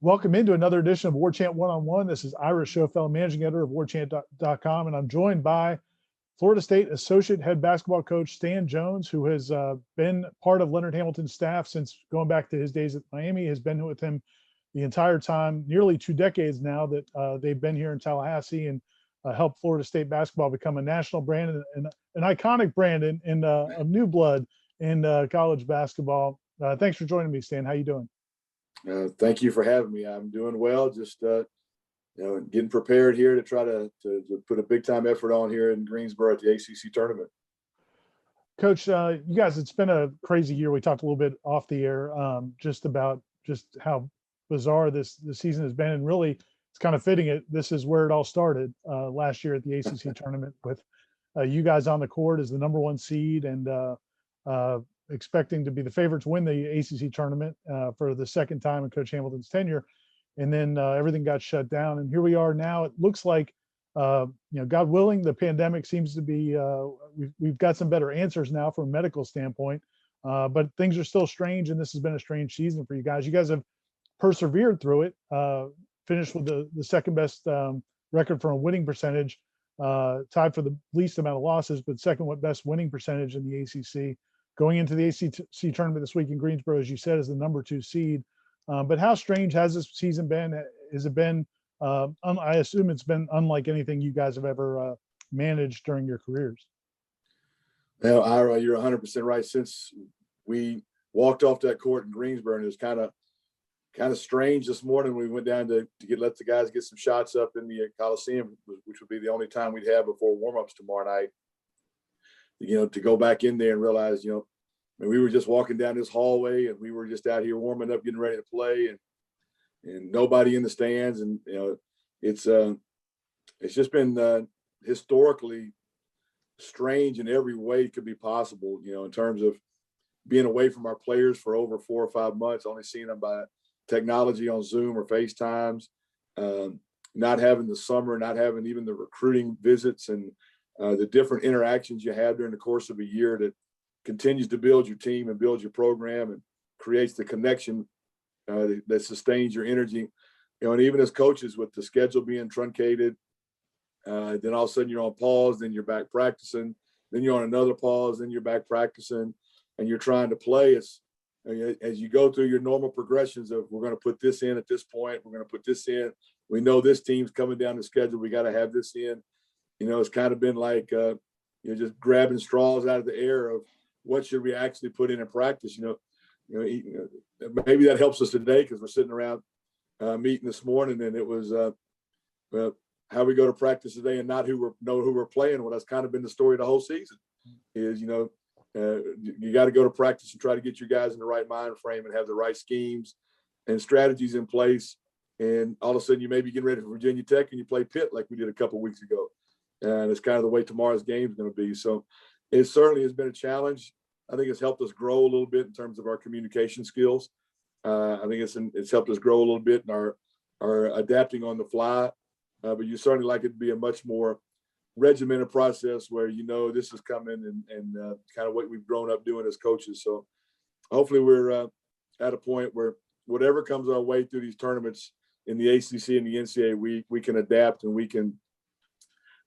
Welcome into another edition of Warchant One-on-One. This is Ira Schofel, managing editor of Warchant.com, and I'm joined by Florida State Associate Head Basketball Coach Stan Jones, who has been part of Leonard Hamilton's staff since going back to his days at Miami, has been with him the entire time, nearly 2 decades now that they've been here in Tallahassee, and helped Florida State basketball become a national brand and an iconic brand in of new blood in college basketball. Thanks for joining me, Stan. How you doing? Thank you for having me. I'm doing well. Just getting prepared here to try to put a big time effort on here in Greensboro at the ACC tournament. Coach, you guys, it's been a crazy year. We talked a little bit off the air just about how bizarre this season has been, and really it's kind of fitting it. This is where it all started last year at the ACC tournament with you guys on the court as the number 1 seed and expecting to be the favorite to win the ACC tournament for the second time in Coach Hamilton's tenure. And then everything got shut down. And here we are now. It looks like, God willing, the pandemic seems to be, we've got some better answers now from a medical standpoint, but things are still strange. And this has been a strange season for you guys. You guys have persevered through it, finished with the second best record for a winning percentage, tied for the least amount of losses, but second best winning percentage in the ACC. Going into the ACC tournament this week in Greensboro, as you said, is the number 2 seed. But how strange has this season been? Has it been, I assume it's been unlike anything you guys have ever managed during your careers. Well, Ira, you're 100% right. Since we walked off that court in Greensboro, and it was kind of strange this morning. We went down to let the guys get some shots up in the Coliseum, which would be the only time we'd have before warm-ups tomorrow night. To go back in there and realize, we were just walking down this hallway and we were just out here warming up, getting ready to play, and nobody in the stands. And, it's just been historically strange in every way it could be possible, in terms of being away from our players for over 4 or 5 months, only seeing them by technology on Zoom or FaceTimes, not having the summer, not having even the recruiting visits and the different interactions you have during the course of a year that continues to build your team and build your program and creates the connection that sustains your energy. And even as coaches, with the schedule being truncated, then all of a sudden you're on pause, then you're back practicing, then you're on another pause, then you're back practicing, and you're trying to play as you go through your normal progressions of, we're going to put this in at this point, we're going to put this in. We know this team's coming down the schedule, we got to have this in. It's kind of been like, just grabbing straws out of the air of what should we actually put in practice. Maybe that helps us today because we're sitting around meeting this morning, and it was how we go to practice today and not know who we're playing. Well, that's kind of been the story of the whole season. Is you got to go to practice and try to get your guys in the right mind frame and have the right schemes and strategies in place. And all of a sudden, you may be getting ready for Virginia Tech and you play Pitt like we did a couple of weeks ago. And it's kind of the way tomorrow's game is going to be. So it certainly has been a challenge. I think it's helped us grow a little bit in terms of our communication skills. I think it's helped us grow a little bit in our adapting on the fly. But you certainly like it to be a much more regimented process where this is coming and kind of what we've grown up doing as coaches. So hopefully we're at a point where whatever comes our way through these tournaments in the ACC and the NCAA, we can adapt and we can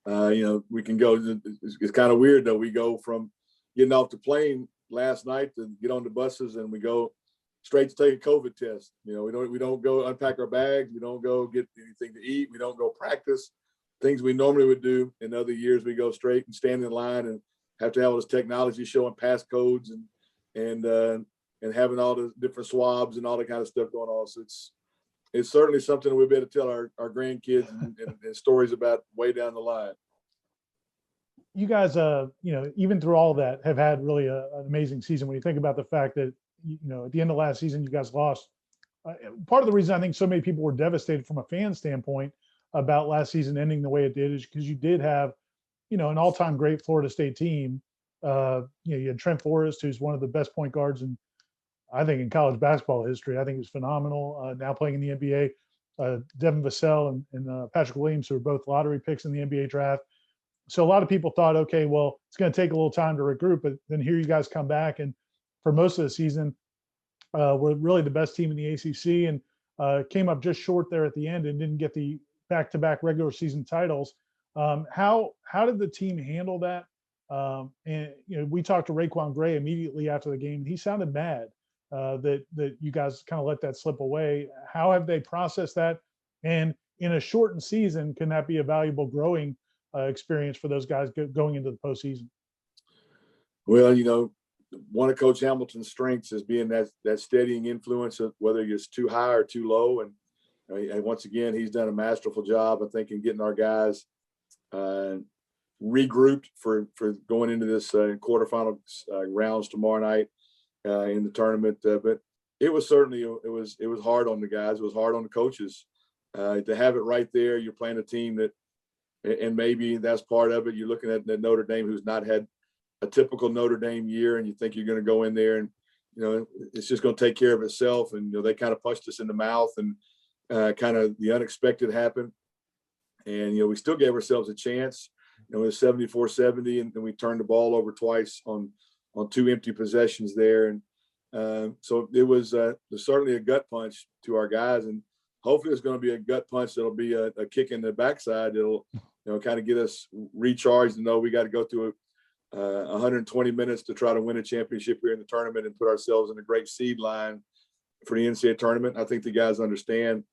we can go. It's kind of weird though. We go from getting off the plane last night to get on the buses and we go straight to take a COVID test. We don't go unpack our bags. We don't go get anything to eat. We don't go practice things we normally would do. In other years, we go straight and stand in line and have to have all this technology showing passcodes and having all the different swabs and all that kind of stuff going on. So it's certainly something we'll be able to tell our grandkids and stories about way down the line. You guys, even through all that, have had really an amazing season. When you think about the fact that, at the end of last season, you guys lost. Part of the reason I think so many people were devastated from a fan standpoint about last season ending the way it did is because you did have, an all-time great Florida State team. You had Trent Forrest, who's one of the best point guards in college basketball history. I think he's phenomenal. Now playing in the NBA, Devin Vassell and Patrick Williams, who are both lottery picks in the NBA draft. So a lot of people thought, okay, well, it's going to take a little time to regroup, but then here you guys come back, and for most of the season, we're really the best team in the ACC. And came up just short there at the end and didn't get the back-to-back regular season titles. How did the team handle that? And we talked to Raekwon Gray immediately after the game. He sounded mad that you guys kind of let that slip away. How have they processed that? And in a shortened season, can that be a valuable growing experience for those guys going into the postseason? Well, one of Coach Hamilton's strengths is being that steadying influence of whether it's too high or too low. And once again, he's done a masterful job, I think, in getting our guys regrouped for going into this quarterfinal rounds tomorrow night in the tournament. But it was certainly it was hard on the guys. It was hard on the coaches to have it right there. You're playing a team that, and maybe that's part of it. You're looking at Notre Dame, who's not had a typical Notre Dame year, and you think you're going to go in there and it's just going to take care of itself. And they kind of punched us in the mouth, and kind of the unexpected happened. And we still gave ourselves a chance. It was 74-70, and then we turned the ball over twice on two empty possessions there. And so it was certainly a gut punch to our guys, and hopefully it's going to be a gut punch that'll be a kick in the backside that'll kind of get us recharged and know we got to go through 120 minutes to try to win a championship here in the tournament and put ourselves in a great seed line for the NCAA tournament. I think the guys understand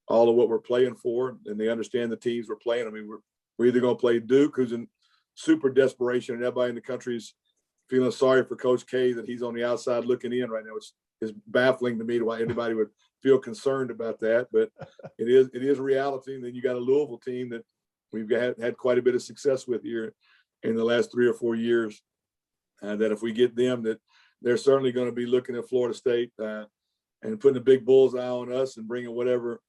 all of what we're playing for, and they understand the teams we're playing. I mean, we're either going to play Duke, who's in super desperation, and everybody in the country's feeling sorry for Coach K that he's on the outside looking in right now. It's baffling to me why anybody would feel concerned about that, but it is reality. And then you got a Louisville team that we've had quite a bit of success with here in the last 3 or 4 years, that if we get them, that they're certainly going to be looking at Florida State and putting a big bullseye on us and bringing whatever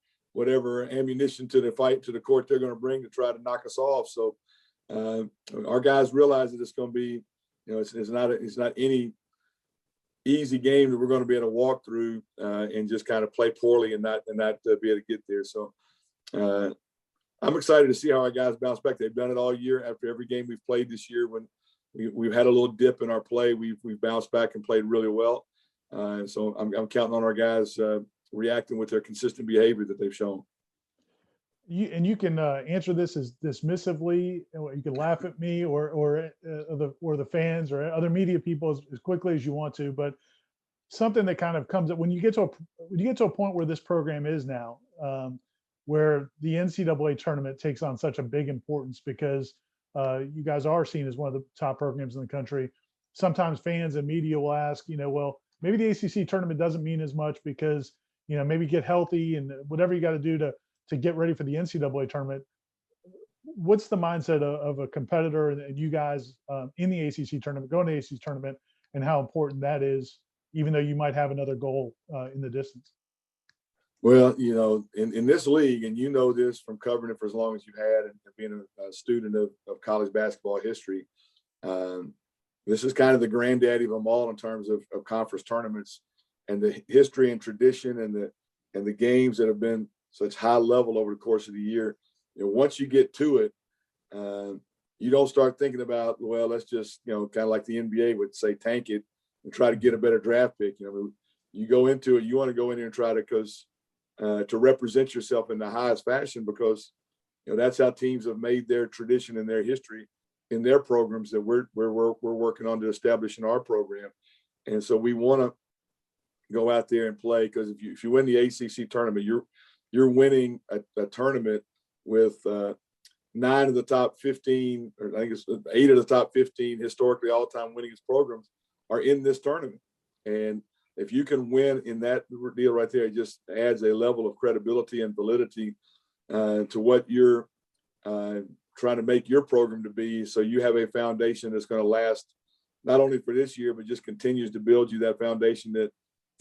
ammunition to the fight, to the court they're going to bring to try to knock us off. So our guys realize that it's going to be, it's not any easy game that we're going to be able to walk through and just kind of play poorly and not be able to get there. So I'm excited to see how our guys bounce back. They've done it all year. After every game we've played this year, when we've had a little dip in our play, we've bounced back and played really well. And so I'm counting on our guys reacting with their consistent behavior that they've shown. You can answer this as dismissively. You can laugh at me or the fans or other media people as quickly as you want to. But something that kind of comes up when you get to a point where this program is now, where the NCAA tournament takes on such a big importance because you guys are seen as one of the top programs in the country. Sometimes fans and media will ask, well, maybe the ACC tournament doesn't mean as much because, maybe get healthy and whatever you got to do to get ready for the NCAA tournament. What's the mindset of a competitor and you guys in the ACC tournament, going to the ACC tournament, and how important that is, even though you might have another goal in the distance? Well, in this league, and this from covering it for as long as you've had and being a student of college basketball history, this is kind of the granddaddy of them all in terms of conference tournaments and the history and tradition and the games that have been such high level over the course of the year. Once you get to it, you don't start thinking about, well, let's just, kind of like the NBA would say, tank it and try to get a better draft pick. You go into it, you want to go in there and try to represent yourself in the highest fashion because, that's how teams have made their tradition and their history in their programs that we're working on to establish in our program. And so we want to go out there and play because if you win the ACC tournament, you're winning a tournament with 9 of the top 15, or I think it's 8 of the top 15 historically all-time winningest programs are in this tournament. And if you can win in that deal right there, it just adds a level of credibility and validity to what you're trying to make your program to be. So you have a foundation that's going to last not only for this year, but just continues to build you that foundation that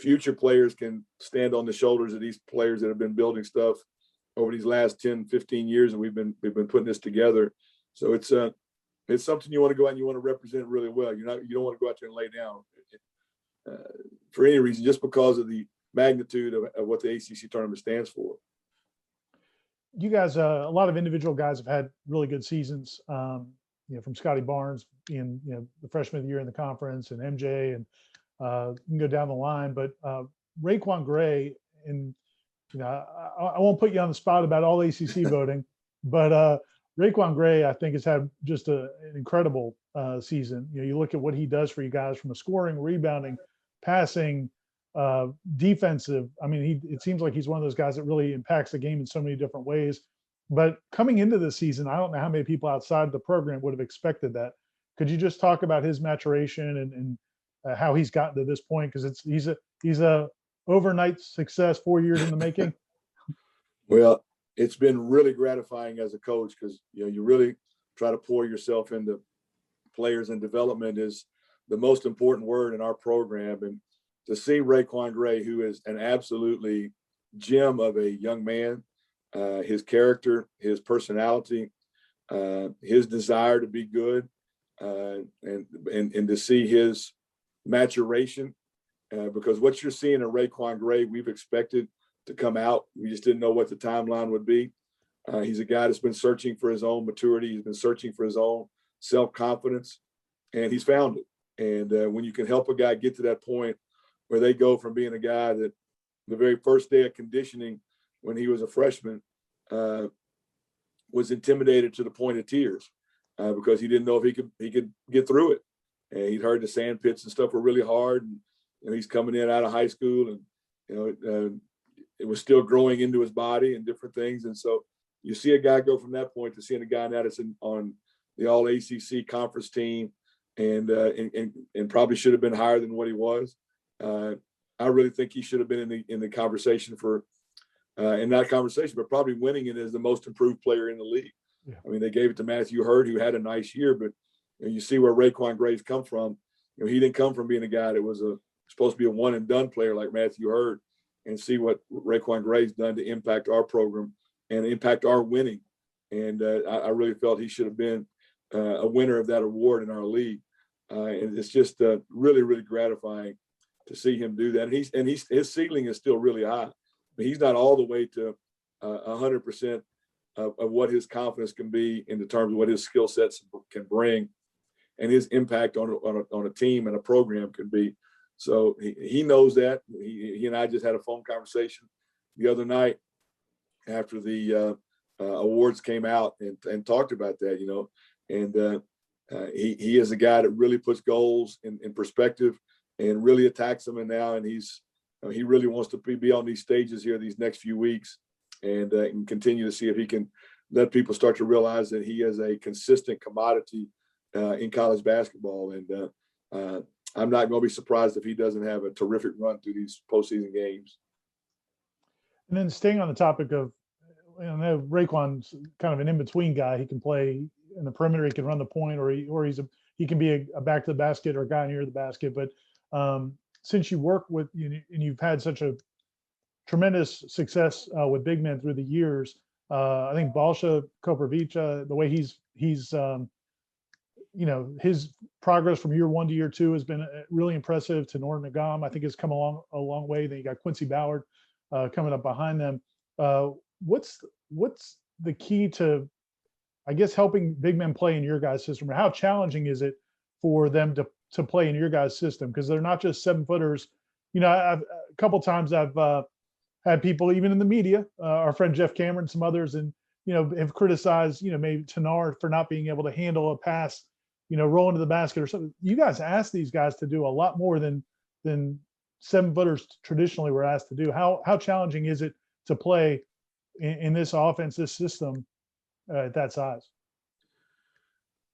future players can stand on the shoulders of these players that have been building stuff over these last 10, 15 years. And we've been putting this together. So it's something you want to go out and you want to represent really well. You don't want to go out there and lay down for any reason, just because of the magnitude of what the ACC tournament stands for. You guys, a lot of individual guys have had really good seasons, from Scotty Barnes being, the freshman of the year in the conference, and MJ, and you can go down the line. But Raekwon Gray, and I won't put you on the spot about all ACC voting, but Raekwon Gray, I think, has had just an incredible season. You look at what he does for you guys from a scoring, rebounding, passing, defensive. I mean, it seems like he's one of those guys that really impacts the game in so many different ways. But coming into this season, I don't know how many people outside the program would have expected that. Could you just talk about his maturation and how he's gotten to this point? Because he's a overnight success, 4 years in the making. Well, it's been really gratifying as a coach because you really try to pour yourself into players, and development is the most important word in our program. And to see Raekwon Gray, who is an absolutely gem of a young man, his character, his personality, his desire to be good, and to see his maturation, because what you're seeing in Raekwon Gray, we've expected to come out. We just didn't know what the timeline would be. He's a guy that's been searching for his own maturity. He's been searching for his own self-confidence, and he's found it. And when you can help a guy get to that point where they go from being a guy that the very first day of conditioning when he was a freshman was intimidated to the point of tears because he didn't know if he could get through it. And he'd heard the sand pits and stuff were really hard, and he's coming in out of high school, and it was still growing into his body and different things. And so you see a guy go from that point to seeing a guy now that's on the All ACC conference team, and probably should have been higher than what he was. I really think he should have been in the conversation for, in that conversation, but probably winning it as the most improved player in the league. Yeah. I mean, they gave it to Matthew Hurd, who had a nice year, but you see where Raekwon Gray's come from. He didn't come from being a guy that was supposed to be a one and done player like Matthew Hurd, and see what Raekwon Gray's done to impact our program and impact our winning. And I really felt he should have been a winner of that award in our league. And it's just really, really gratifying to see him do that. And his ceiling is still really high. I mean, he's not all the way to 100% of what his confidence can be in the terms of what his skill sets can bring, and his impact on a team and a program can be. So he knows that. He and I just had a phone conversation the other night after the awards came out and talked about that, and he is a guy that really puts goals in perspective and really attacks them. And now, and he really wants to be on these stages here these next few weeks, and continue to see if he can let people start to realize that he is a consistent commodity in college basketball. And I'm not going to be surprised if he doesn't have a terrific run through these postseason games. And then staying on the topic of, Raekwon's kind of an in-between guy. He can play in the perimeter, he can run the point, or he can be a back to the basket or a guy near the basket. But since you work with, and you've had such a tremendous success with big men through the years, I think Balsha Koprivica, the way he's his progress from year one to year two has been really impressive. To Norton Nagam, I think has come along a long way. Then you got Quincy Ballard coming up behind them. What's the key to, I guess, helping big men play in your guys' system? Or how challenging is it for them to play in your guys' system? Because they're not just 7-footers. A couple times I've had people, even in the media, our friend Jeff Cameron, some others, and have criticized, maybe Tanar for not being able to handle a pass, rolling to the basket or something. You guys ask these guys to do a lot more than 7-footers traditionally were asked to do. How challenging is it to play in this offense, this system at that size?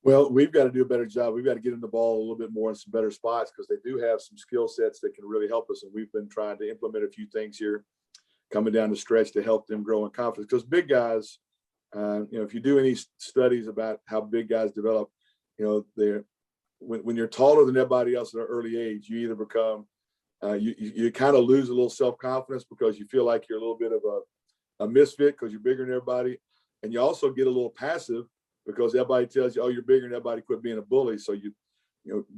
Well, we've got to do a better job. We've got to get them the ball a little bit more in some better spots, because they do have some skill sets that can really help us. And we've been trying to implement a few things here coming down the stretch to help them grow in confidence. Because big guys, if you do any studies about how big guys develop, they're when you're taller than everybody else at an early age, you either become you kind of lose a little self-confidence because you feel like you're a little bit of a misfit because you're bigger than everybody, and you also get a little passive because everybody tells you, oh, you're bigger than everybody, quit being a bully. So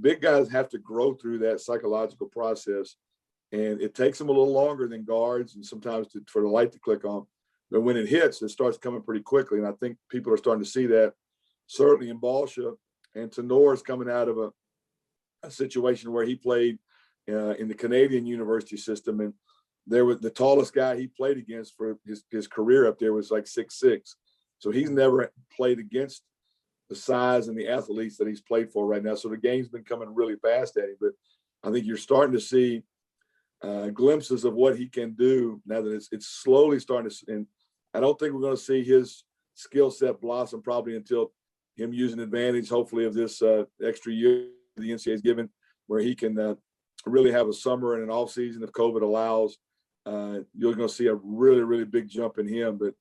big guys have to grow through that psychological process, and it takes them a little longer than guards, and sometimes for the light to click on. But when it hits, it starts coming pretty quickly, and I think people are starting to see that, certainly in Balsha. And Tanor's coming out of a situation where he played in the Canadian university system, and there was the tallest guy he played against for his career up there was like 6'6". So he's never played against the size and the athletes that he's played for right now. So the game's been coming really fast at him. But I think you're starting to see glimpses of what he can do now that it's slowly starting to. And I don't think we're going to see his skill set blossom probably until him using advantage, hopefully, of this extra year the NCAA is given, where he can really have a summer and an off season if COVID allows. You're going to see a really, really big jump in him. But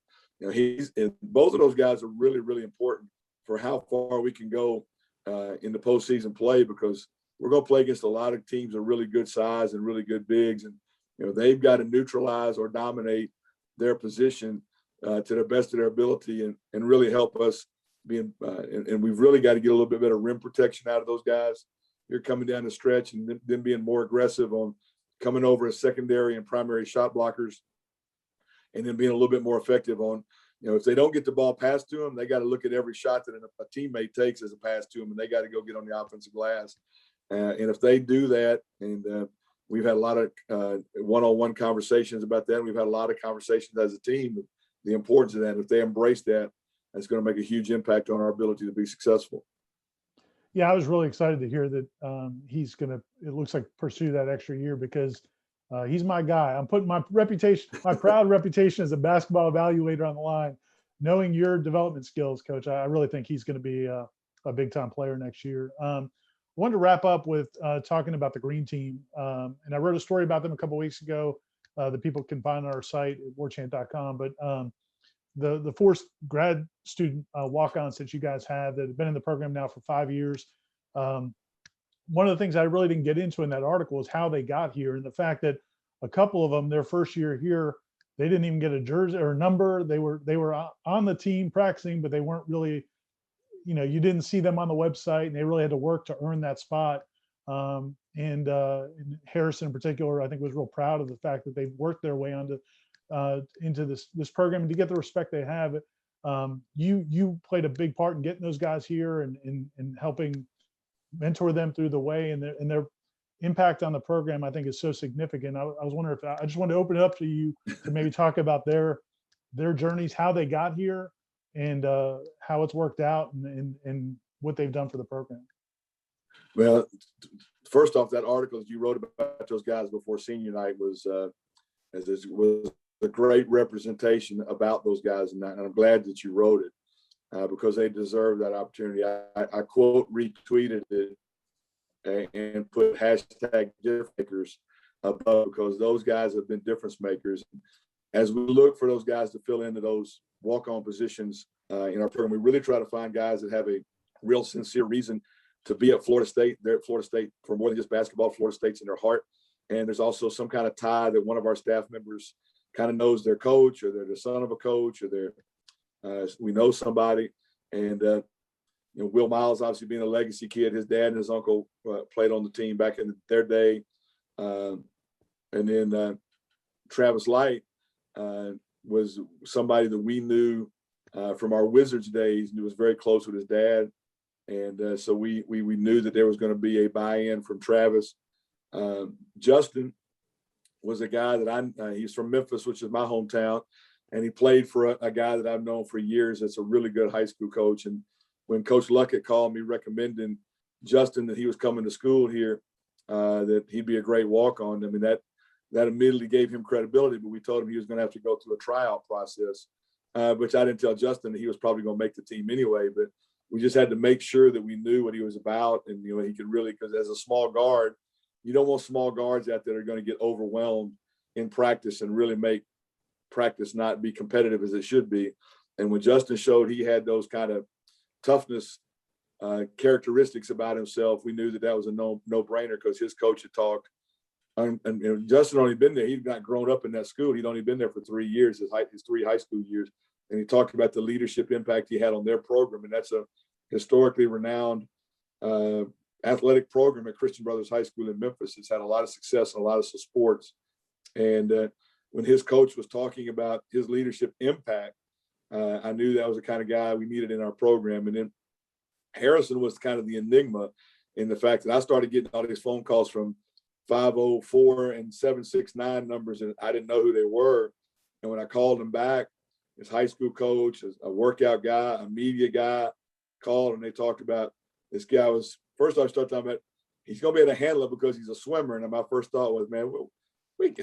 both of those guys are really, really important for how far we can go in the postseason play, because we're going to play against a lot of teams of really good size and really good bigs, and they've got to neutralize or dominate their position to the best of their ability, and really help us and we've really got to get a little bit better rim protection out of those guys. You're coming down the stretch, and then being more aggressive on coming over as secondary and primary shot blockers, and then being a little bit more effective on, if they don't get the ball passed to them, they got to look at every shot that a teammate takes as a pass to them, and they got to go get on the offensive glass. And if they do that, and we've had a lot of one-on-one conversations about that, and we've had a lot of conversations as a team, the importance of that. If they embrace that, it's going to make a huge impact on our ability to be successful. Yeah, I was really excited to hear that he's going to, it looks like, pursue that extra year, because he's my guy. I'm putting my reputation, my proud reputation as a basketball evaluator on the line. Knowing your development skills, Coach, I really think he's going to be a big-time player next year. I wanted to wrap up with talking about the Green Team. And I wrote a story about them a couple of weeks ago that people can find on our site at warchant.com. But the 4 grad student walk-ons that you guys have that have been in the program now for 5 years. One of the things I really didn't get into in that article is how they got here, and the fact that a couple of them, their first year here, they didn't even get a jersey or a number. They were on the team practicing, but they weren't really, you didn't see them on the website, and they really had to work to earn that spot. And Harrison in particular, I think, was real proud of the fact that they've worked their way into this program, and to get the respect they have. You played a big part in getting those guys here and helping mentor them through the way, and their impact on the program, I think, is so significant. I was wondering if I just wanted to open it up to you to maybe talk about their journeys, how they got here, and how it's worked out, and what they've done for the program. Well, first off, that article that you wrote about those guys before senior night was a great representation about those guys, and I'm glad that you wrote it because they deserve that opportunity. I quote retweeted it and put hashtag difference makers above, because those guys have been difference makers. As we look for those guys to fill into those walk-on positions in our program, we really try to find guys that have a real sincere reason to be at Florida State. They're at Florida State for more than just basketball. Florida State's in their heart. And there's also some kind of tie that one of our staff members kind of knows their coach, or they're the son of a coach, or we know somebody. And Will Miles, obviously being a legacy kid, his dad and his uncle played on the team back in their day. And then Travis Light was somebody that we knew from our Wizards days, and he was very close with his dad. And so we knew that there was going to be a buy-in from Travis. Justin was a guy that he's from Memphis, which is my hometown, and he played for a guy that I've known for years. That's a really good high school coach. And when Coach Luckett called me recommending Justin that he was coming to school here, that he'd be a great walk-on, I mean, that immediately gave him credibility. But we told him he was going to have to go through a tryout process, which I didn't tell Justin that he was probably going to make the team anyway. But we just had to make sure that we knew what he was about, and he could really, because as a small guard, you don't want small guards out there that are going to get overwhelmed in practice and really make practice not be competitive as it should be. And when Justin showed he had those kind of toughness characteristics about himself, we knew that was a no-brainer, because his coach had talked. And Justin only been there. He'd not grown up in that school. He'd only been there for 3 years, his 3 high school years. And he talked about the leadership impact he had on their program. And that's a historically renowned athletic program at Christian Brothers High School in Memphis. It's had a lot of success in a lot of sports. And when his coach was talking about his leadership impact, I knew that was the kind of guy we needed in our program. And then Harrison was kind of the enigma, in the fact that I started getting all these phone calls from 504 and 769 numbers, and I didn't know who they were. And when I called them back, his high school coach, a workout guy, a media guy called, and they talked about this guy was, first I started talking about he's going to be able to handle it because he's a swimmer. And my first thought was, man,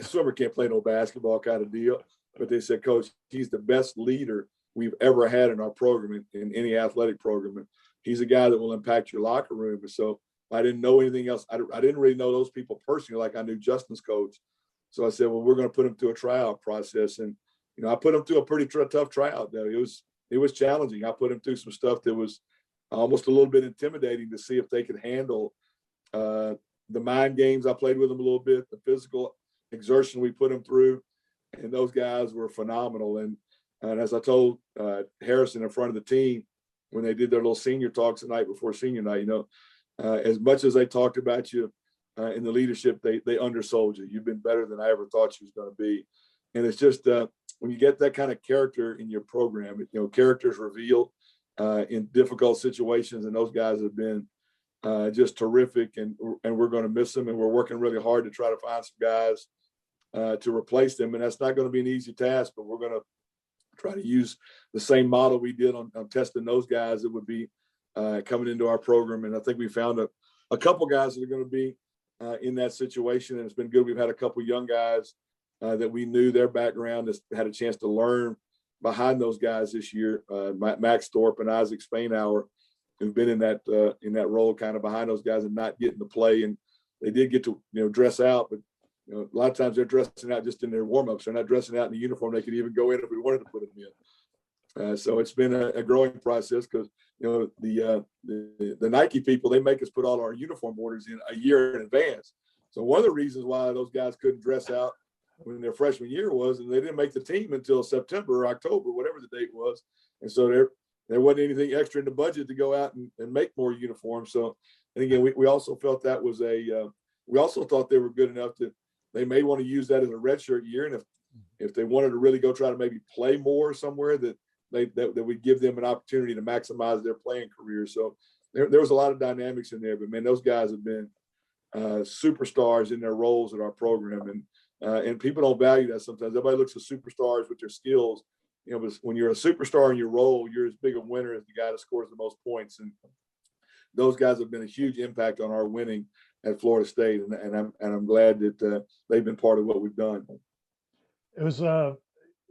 swimmer can't play no basketball kind of deal. But they said, Coach, he's the best leader we've ever had in our program, in any athletic program. And he's a guy that will impact your locker room. And so I didn't know anything else. I didn't really know those people personally like I knew Justin's coach. So I said, well, we're going to put him through a tryout process. And, I put him through a pretty tough tryout, though. It was challenging. I put him through some stuff that was almost a little bit intimidating to see if they could handle the mind games. I played with them a little bit, the physical exertion we put them through, and those guys were phenomenal. And as I told Harrison in front of the team when they did their little senior talks the night before senior night, as much as they talked about you in the leadership, they undersold you. You've been better than I ever thought you was going to be. And it's just when you get that kind of character in your program, characters revealed in difficult situations, and those guys have been just terrific, and we're going to miss them, and we're working really hard to try to find some guys to replace them. And that's not going to be an easy task, but we're going to try to use the same model we did on testing those guys that would be coming into our program. And I think we found a couple guys that are going to be in that situation, and it's been good. We've had a couple young guys that we knew their background, has had a chance to learn behind those guys this year. Max Thorpe and Isaac Spainhour, who've been in that role kind of behind those guys and not getting to play. And they did get to dress out, but a lot of times they're dressing out just in their warm-ups. They're not dressing out in the uniform. They could even go in if we wanted to put them in. So it's been a growing process because the Nike people, they make us put all our uniform orders in a year in advance. So one of the reasons why those guys couldn't dress out when their freshman year was, and they didn't make the team until September or October, whatever the date was. And so there wasn't anything extra in the budget to go out and make more uniforms. So, and again, we also felt that was we also thought they were good enough that they may want to use that as a redshirt year. And if they wanted to really go try to maybe play more somewhere, that would give them an opportunity to maximize their playing career. So there was a lot of dynamics in there, but man, those guys have been superstars in their roles at our program. And people don't value that sometimes. Everybody looks at superstars with their skills, but when you're a superstar in your role, you're as big a winner as the guy that scores the most points. And those guys have been a huge impact on our winning at Florida State. And I'm glad that they've been part of what we've done. It was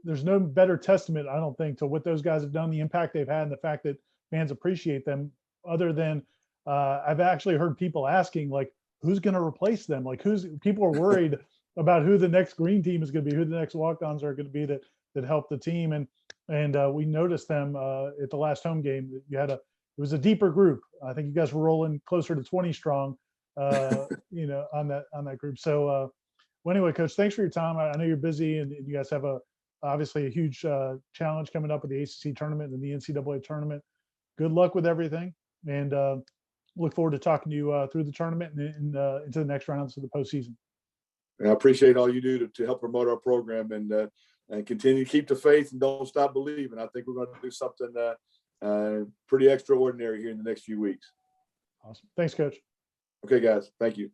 there's no better testament, I don't think, to what those guys have done, the impact they've had, and the fact that fans appreciate them, other than I've actually heard people asking, like, who's going to replace them? Like, people are worried about who the next green team is going to be, who the next walk-ons are going to be that help the team. And we noticed them at the last home game. It was a deeper group. I think you guys were rolling closer to 20 strong, on that group. So well, anyway, Coach, thanks for your time. I know you're busy, and you guys have obviously a huge challenge coming up with the ACC tournament and the NCAA tournament. Good luck with everything, and look forward to talking to you through the tournament and into the next rounds of the postseason. And I appreciate all you do to help promote our program and continue to keep the faith and don't stop believing. I think we're going to do something pretty extraordinary here in the next few weeks. Awesome. Thanks, Coach. Okay, guys. Thank you.